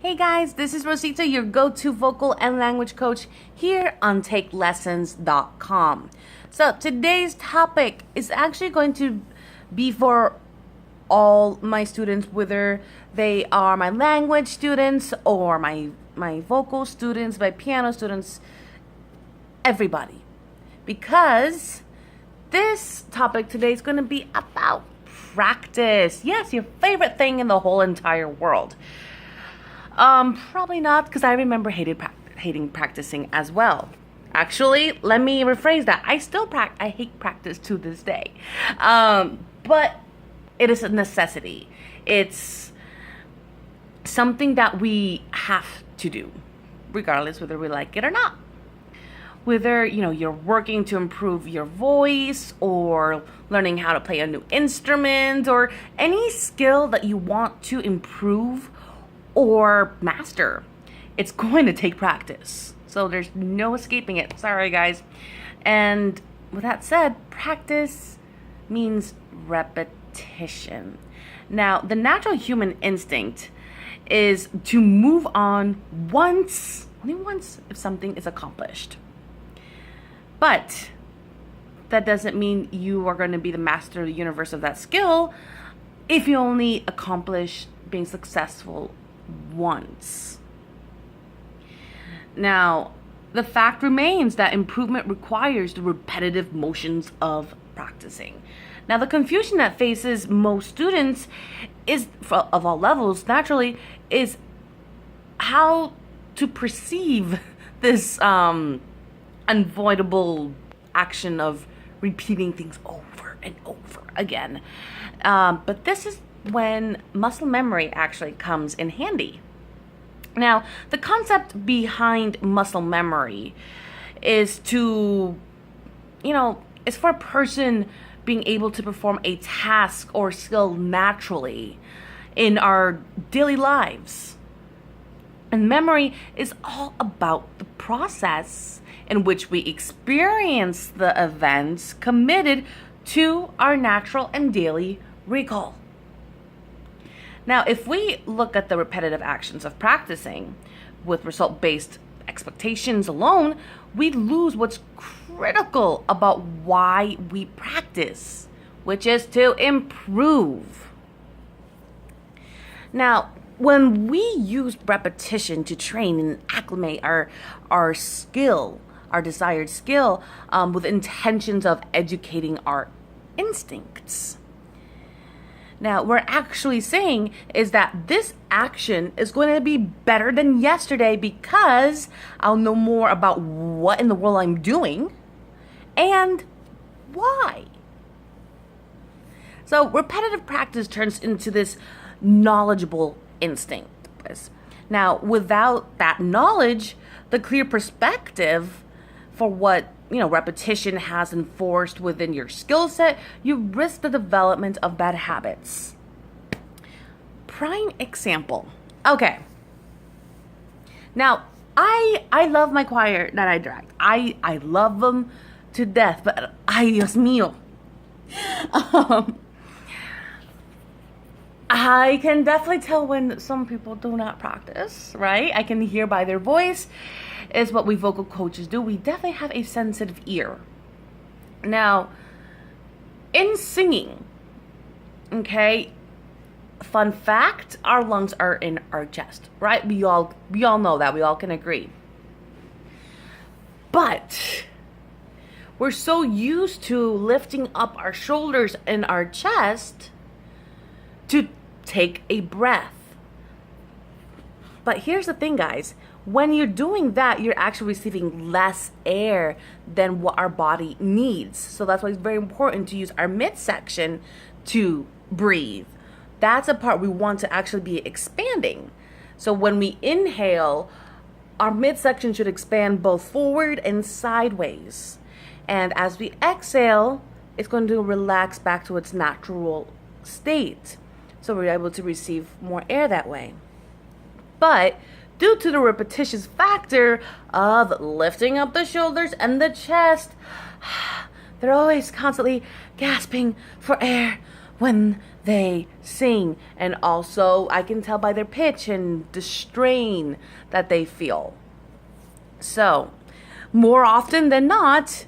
Hey guys, this is Rosita, your go-to vocal and language coach here on TakeLessons.com. So today's topic is actually going to be for all my students, whether they are my language students or my vocal students, my piano students, everybody. Because this topic today is going to be about practice. Yes, your favorite thing in the whole entire world. Probably not, because I remember hating practicing as well. Actually, let me rephrase that. I hate practice to this day. But it is a necessity. It's something that we have to do, regardless whether we like it or not. Whether, you're working to improve your voice or learning how to play a new instrument or any skill that you want to improve or master, it's going to take practice. So there's no escaping it. Sorry, guys. And with that said, practice means repetition. Now, the natural human instinct is to move on only once, if something is accomplished. But that doesn't mean you are going to be the master of the universe of that skill if you only accomplish being successful once. Now, the fact remains that improvement requires the repetitive motions of practicing. Now, the confusion that faces most students of all levels, naturally, is how to perceive this unavoidable action of repeating things over and over again. But this is when muscle memory actually comes in handy. Now, the concept behind muscle memory is is for a person being able to perform a task or skill naturally in our daily lives. And memory is all about the process in which we experience the events committed to our natural and daily recall. Now, if we look at the repetitive actions of practicing with result-based expectations alone, we lose what's critical about why we practice, which is to improve. Now, when we use repetition to train and acclimate our skill, our desired skill, with intentions of educating our instincts. Now, we're actually saying is that this action is going to be better than yesterday because I'll know more about what in the world I'm doing and why. So repetitive practice turns into this knowledgeable instinct. Now, without that knowledge, the clear perspective for what repetition has enforced within your skill set, you risk the development of bad habits. Prime example. Okay. Now, I love my choir that I direct. I love them to death, but ay, Dios mío. I can definitely tell when some people do not practice, right? I can hear by their voice. Is what we vocal coaches do. We definitely have a sensitive ear. Now, in singing, okay, fun fact, our lungs are in our chest, right? We all know that. We all can agree. But we're so used to lifting up our shoulders and our chest to take a breath. But here's the thing, guys. When you're doing that, you're actually receiving less air than what our body needs. So that's why it's very important to use our midsection to breathe. That's a part we want to actually be expanding. So when we inhale, our midsection should expand both forward and sideways. And as we exhale, it's going to relax back to its natural state. So we're able to receive more air that way. But due to the repetitious factor of lifting up the shoulders and the chest, they're always constantly gasping for air when they sing. And also, I can tell by their pitch and the strain that they feel. So, more often than not,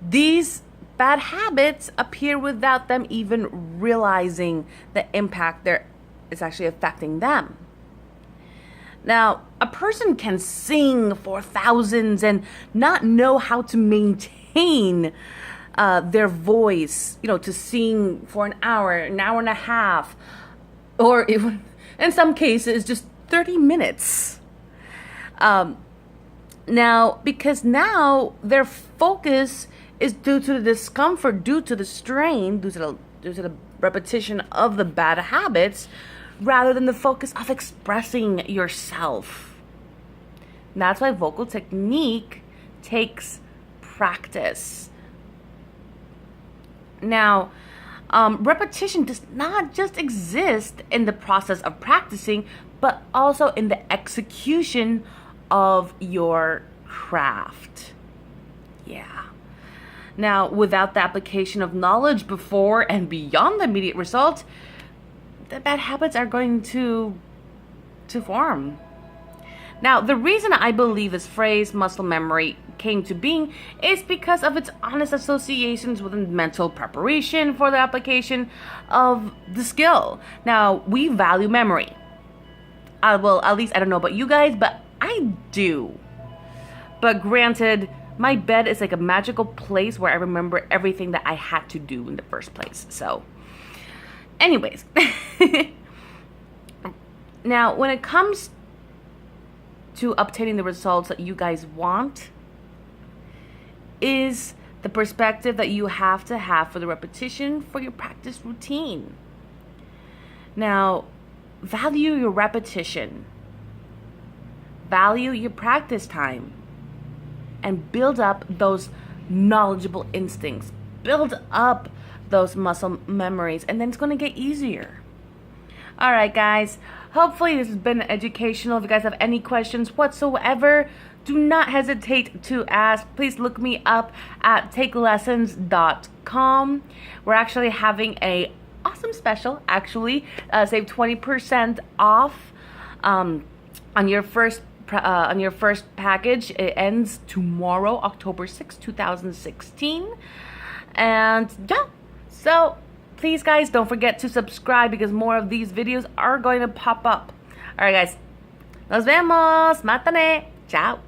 these bad habits appear without them even realizing the impact there is actually affecting them. Now, a person can sing for thousands and not know how to maintain their voice, to sing for an hour and a half, or even in some cases, just 30 minutes. Now, because now their focus is due to the discomfort, due to the strain, due to the repetition of the bad habits, rather than the focus of expressing yourself. And that's why vocal technique takes practice. Now, repetition does not just exist in the process of practicing, but also in the execution of your craft. Yeah. Now, without the application of knowledge before and beyond the immediate result, the bad habits are going to form. Now, the reason I believe this phrase, muscle memory, came to being is because of its honest associations with mental preparation for the application of the skill. Now, we value memory. Well, at least I don't know about you guys, but I do. But granted, my bed is like a magical place where I remember everything that I had to do in the first place. So, anyways. Now, when it comes to obtaining the results that you guys want, is the perspective that you have to have for the repetition for your practice routine. Now, value your repetition, value your practice time, and build up those knowledgeable instincts, build up those muscle memories, and then it's going to get easier. All right, guys, hopefully this has been educational. If you guys have any questions whatsoever, do not hesitate to ask. Please look me up at takelessons.com. We're actually having a awesome special, actually. Save 20% off on your first package. It ends tomorrow, October 6, 2016. And yeah, so please, guys, don't forget to subscribe because more of these videos are going to pop up. All right, guys. Nos vemos. Matane. Ciao.